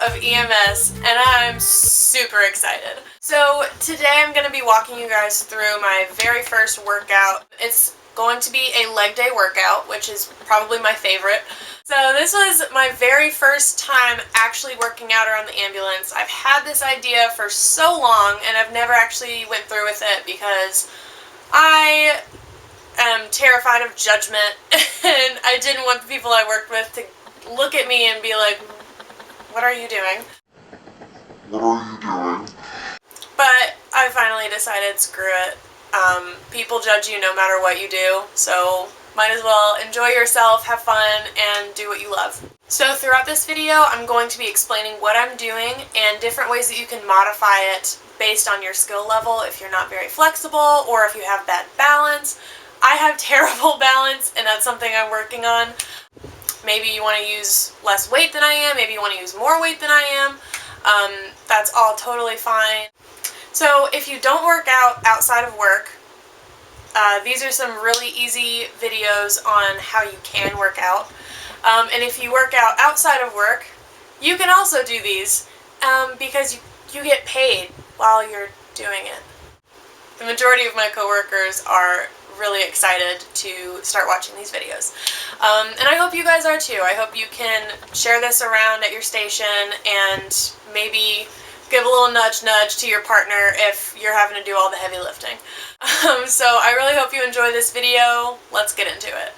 of EMS, and I'm super excited. So today I'm going to be walking you guys through my very first workout. It's going to be a leg day workout, which is probably my favorite. So this was my very first time actually working out around the ambulance. I've had this idea for so long, and I've never actually went through with it because I am terrified of judgment, and I didn't want the people I worked with to look at me and be like, what are you doing? What are you doing? But I finally decided, screw it. People judge you no matter what you do, so might as well enjoy yourself, have fun, and do what you love. So throughout this video, I'm going to be explaining what I'm doing and different ways that you can modify it based on your skill level if you're not very flexible or if you have bad balance. I have terrible balance, and that's something I'm working on. Maybe you want to use less weight than I am, maybe you want to use more weight than I am. That's all totally fine. So if you don't work out outside of work, these are some really easy videos on how you can work out. And if you work out outside of work, you can also do these because you get paid while you're doing it. The majority of my coworkers are really excited to start watching these videos. And I hope you guys are too. I hope you can share this around at your station and maybe give a little nudge to your partner if you're having to do all the heavy lifting. So I really hope you enjoy this video. Let's get into it.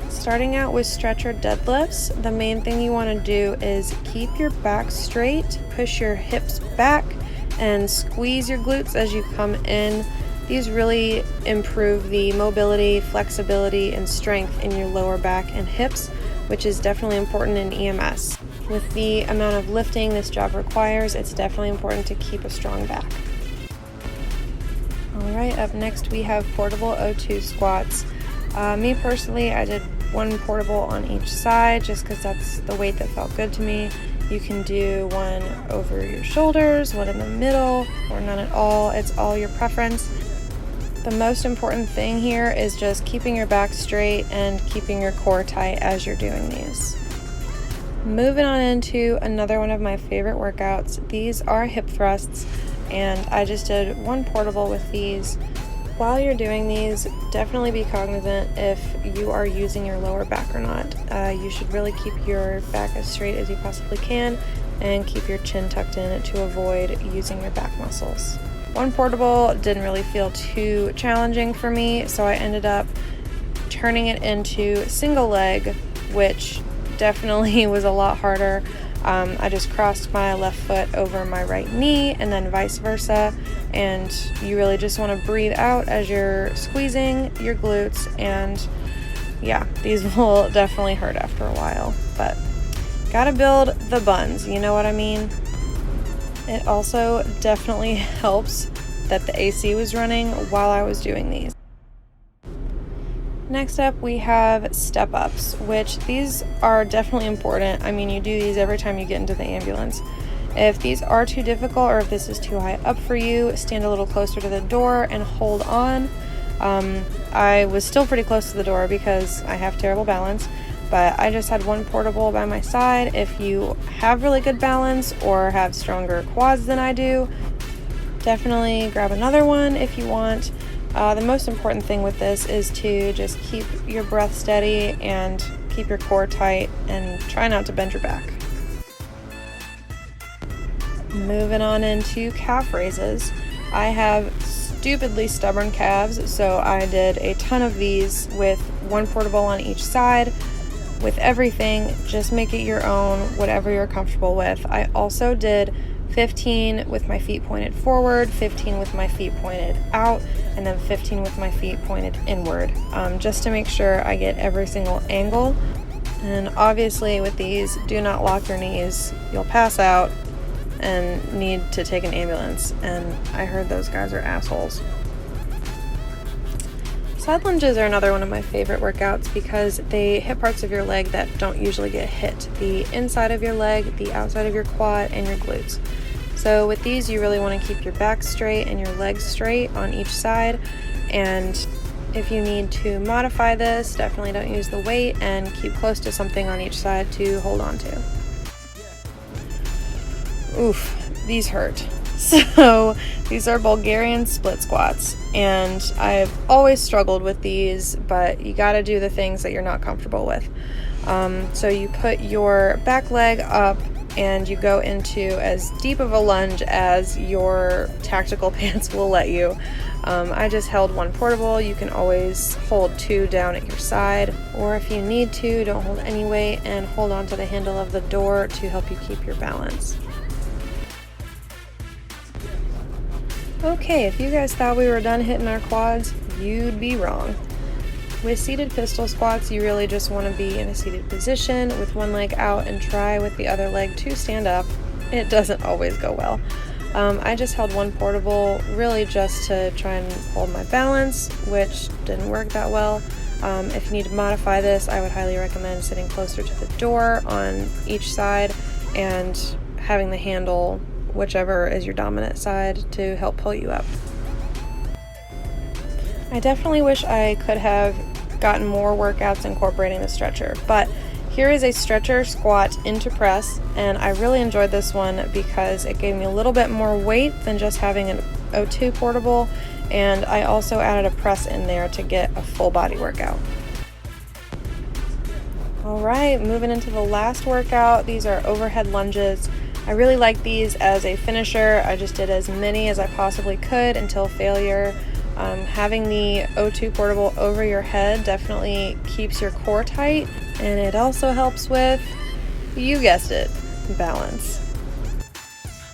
Starting out with stretcher deadlifts, the main thing you want to do is keep your back straight, push your hips back, and squeeze your glutes as you come in. These really improve the mobility, flexibility, and strength in your lower back and hips, which is definitely important in EMS. With the amount of lifting this job requires, it's definitely important to keep a strong back. Alright, up next we have portable O2 squats. Me personally, I did one portable on each side just because that's the weight that felt good to me. You can do one over your shoulders, one in the middle, or none at all. It's all your preference. The most important thing here is just keeping your back straight and keeping your core tight as you're doing these. Moving on into another one of my favorite workouts. These are hip thrusts, and I just did one portable with these. While you're doing these, definitely be cognizant if you are using your lower back or not. You should really keep your back as straight as you possibly can and keep your chin tucked in to avoid using your back muscles. One portable didn't really feel too challenging for me, so I ended up turning it into single leg, which definitely was a lot harder. I just crossed my left foot over my right knee and then vice versa, and you really just want to breathe out as you're squeezing your glutes, and yeah, these will definitely hurt after a while, but gotta build the buns, you know what I mean? It also definitely helps that the AC was running while I was doing these. Next up, we have step-ups, which these are definitely important. I mean, you do these every time you get into the ambulance. If these are too difficult or if this is too high up for you, stand a little closer to the door and hold on. I was still pretty close to the door because I have terrible balance, but I just had one portable by my side. If you have really good balance or have stronger quads than I do, definitely grab another one if you want. The most important thing with this is to just keep your breath steady and keep your core tight and try not to bend your back. Moving on into calf raises. I have stupidly stubborn calves, so I did a ton of these with one portable on each side. With everything, just make it your own, whatever you're comfortable with. I also did 15 with my feet pointed forward, 15 with my feet pointed out, and then 15 with my feet pointed inward, just to make sure I get every single angle. And obviously with these, do not lock your knees. You'll pass out and need to take an ambulance, and I heard those guys are assholes. Side lunges are another one of my favorite workouts because they hit parts of your leg that don't usually get hit. The inside of your leg, the outside of your quad, and your glutes. So with these, you really want to keep your back straight and your legs straight on each side. And if you need to modify this, definitely don't use the weight and keep close to something on each side to hold on to. Oof, these hurt. So these are Bulgarian split squats, and I've always struggled with these, but you gotta do the things that you're not comfortable with. So you put your back leg up and you go into as deep of a lunge as your tactical pants will let you. I just held one portable. You can always hold two down at your side, or if you need to, don't hold any weight and hold on to the handle of the door to help you keep your balance. Okay, if you guys thought we were done hitting our quads, you'd be wrong. With seated pistol squats, you really just want to be in a seated position with one leg out and try with the other leg to stand up. It doesn't always go well. I just held one portable really just to try and hold my balance, which didn't work that well. If you need to modify this, I would highly recommend sitting closer to the door on each side and having the handle whichever is your dominant side to help pull you up. I definitely wish I could have gotten more workouts incorporating the stretcher, but here is a stretcher squat into press, and I really enjoyed this one because it gave me a little bit more weight than just having an O2 portable, and I also added a press in there to get a full body workout. Alright, moving into the last workout. These are overhead lunges. I really like these as a finisher. I just did as many as I possibly could until failure. Having the O2 portable over your head definitely keeps your core tight, and it also helps with, you guessed it, balance.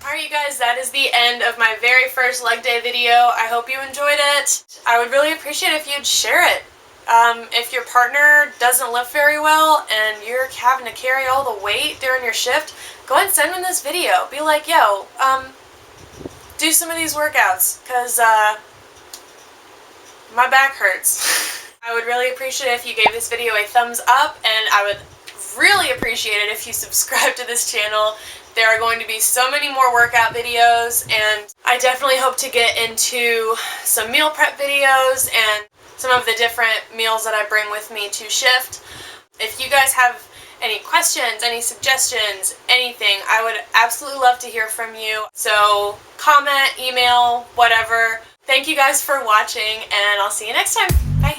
Alright you guys, that is the end of my very first leg day video. I hope you enjoyed it. I would really appreciate it if you'd share it. If your partner doesn't lift very well and you're having to carry all the weight during your shift, go ahead and send them this video. Be like, yo, do some of these workouts, because my back hurts. I would really appreciate it if you gave this video a thumbs up, and I would really appreciate it if you subscribe to this channel. There are going to be so many more workout videos, and I definitely hope to get into some meal prep videos and some of the different meals that I bring with me to shift. If you guys have any questions, any suggestions, anything, I would absolutely love to hear from you. So comment, email, whatever. Thank you guys for watching, and I'll see you next time. Bye.